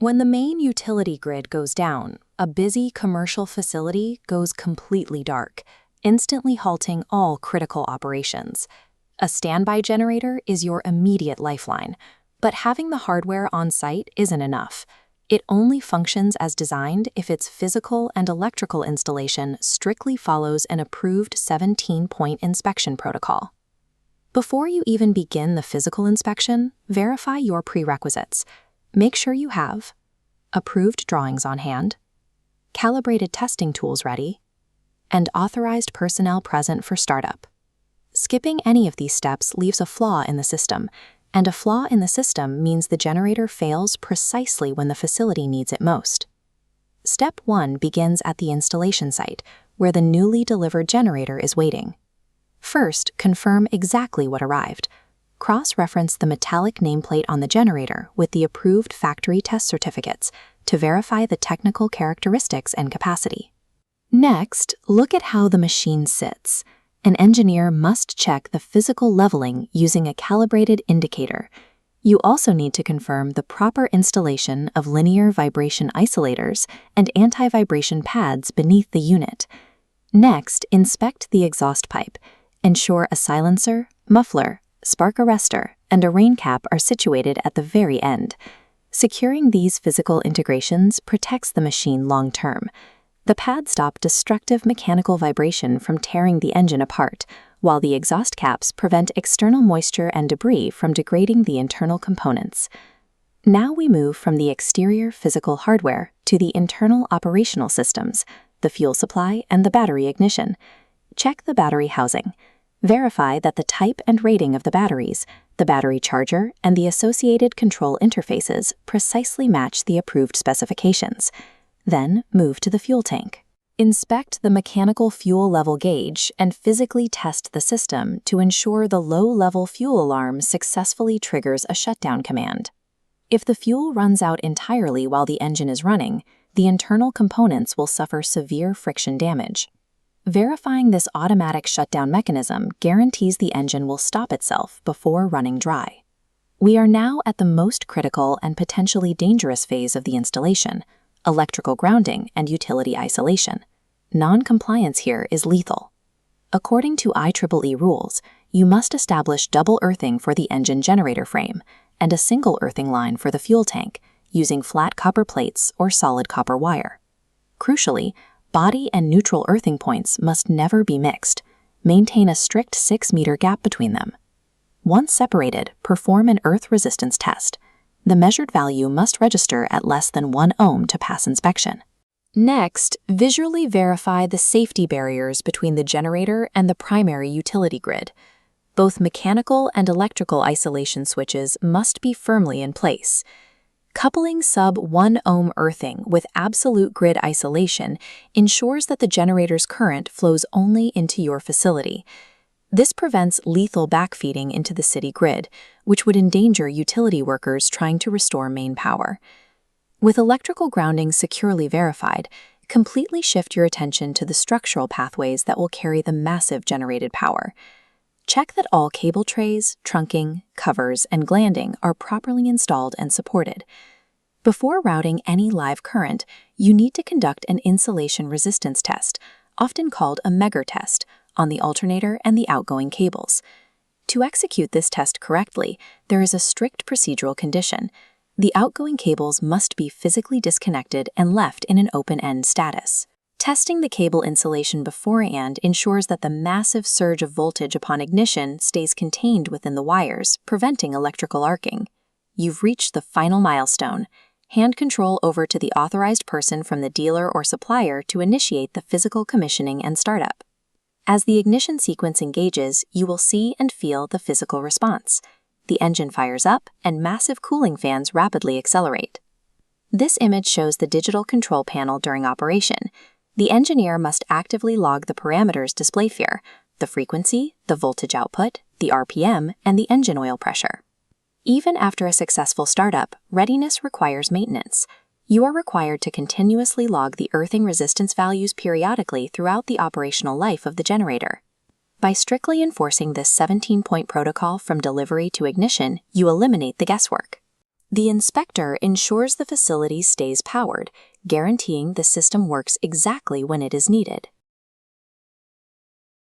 When the main utility grid goes down, a busy commercial facility goes completely dark, instantly halting all critical operations. A standby generator is your immediate lifeline, but having the hardware on site isn't enough. It only functions as designed if its physical and electrical installation strictly follows an approved 17-point inspection protocol. Before you even begin the physical inspection, verify your prerequisites. Make sure you have approved drawings on hand, calibrated testing tools ready, and authorized personnel present for startup. Skipping any of these steps leaves a flaw in the system, and a flaw in the system means the generator fails precisely when the facility needs it most. Step 1 begins at the installation site, where the newly delivered generator is waiting. First, confirm exactly what arrived. Cross-reference the metallic nameplate on the generator with the approved factory test certificates to verify the technical characteristics and capacity. Next, look at how the machine sits. An engineer must check the physical leveling using a calibrated indicator. You also need to confirm the proper installation of linear vibration isolators and anti-vibration pads beneath the unit. Next, inspect the exhaust pipe. Ensure a silencer, muffler, spark arrestor, and a rain cap are situated at the very end. Securing these physical integrations protects the machine long-term. The pads stop destructive mechanical vibration from tearing the engine apart, while the exhaust caps prevent external moisture and debris from degrading the internal components. Now we move from the exterior physical hardware to the internal operational systems, the fuel supply and the battery ignition. Check the battery housing. Verify that the type and rating of the batteries, the battery charger, and the associated control interfaces precisely match the approved specifications. Then move to the fuel tank. Inspect the mechanical fuel level gauge and physically test the system to ensure the low-level fuel alarm successfully triggers a shutdown command. If the fuel runs out entirely while the engine is running, the internal components will suffer severe friction damage. Verifying this automatic shutdown mechanism guarantees the engine will stop itself before running dry. We are now at the most critical and potentially dangerous phase of the installation: electrical grounding and utility isolation. Non-compliance here is lethal. According to IEEE rules, you must establish double earthing for the engine generator frame and a single earthing line for the fuel tank using flat copper plates or solid copper wire. Crucially, body and neutral earthing points must never be mixed. Maintain a strict 6-meter gap between them. Once separated, perform an earth resistance test. The measured value must register at less than 1 ohm to pass inspection. Next, visually verify the safety barriers between the generator and the primary utility grid. Both mechanical and electrical isolation switches must be firmly in place. Coupling sub-1 ohm earthing with absolute grid isolation ensures that the generator's current flows only into your facility. This prevents lethal backfeeding into the city grid, which would endanger utility workers trying to restore main power. With electrical grounding securely verified, completely shift your attention to the structural pathways that will carry the massive generated power. Check that all cable trays, trunking, covers, and glanding are properly installed and supported. Before routing any live current, you need to conduct an insulation resistance test, often called a Megger test, on the alternator and the outgoing cables. To execute this test correctly, there is a strict procedural condition. The outgoing cables must be physically disconnected and left in an open-end status. Testing the cable insulation beforehand ensures that the massive surge of voltage upon ignition stays contained within the wires, preventing electrical arcing. You've reached the final milestone. Hand control over to the authorized person from the dealer or supplier to initiate the physical commissioning and startup. As the ignition sequence engages, you will see and feel the physical response. The engine fires up, and massive cooling fans rapidly accelerate. This image shows the digital control panel during operation. The engineer must actively log the parameters displayed here: the frequency, the voltage output, the RPM, and the engine oil pressure. Even after a successful startup, readiness requires maintenance. You are required to continuously log the earthing resistance values periodically throughout the operational life of the generator. By strictly enforcing this 17-point protocol from delivery to ignition, you eliminate the guesswork. The inspector ensures the facility stays powered, guaranteeing the system works exactly when it is needed.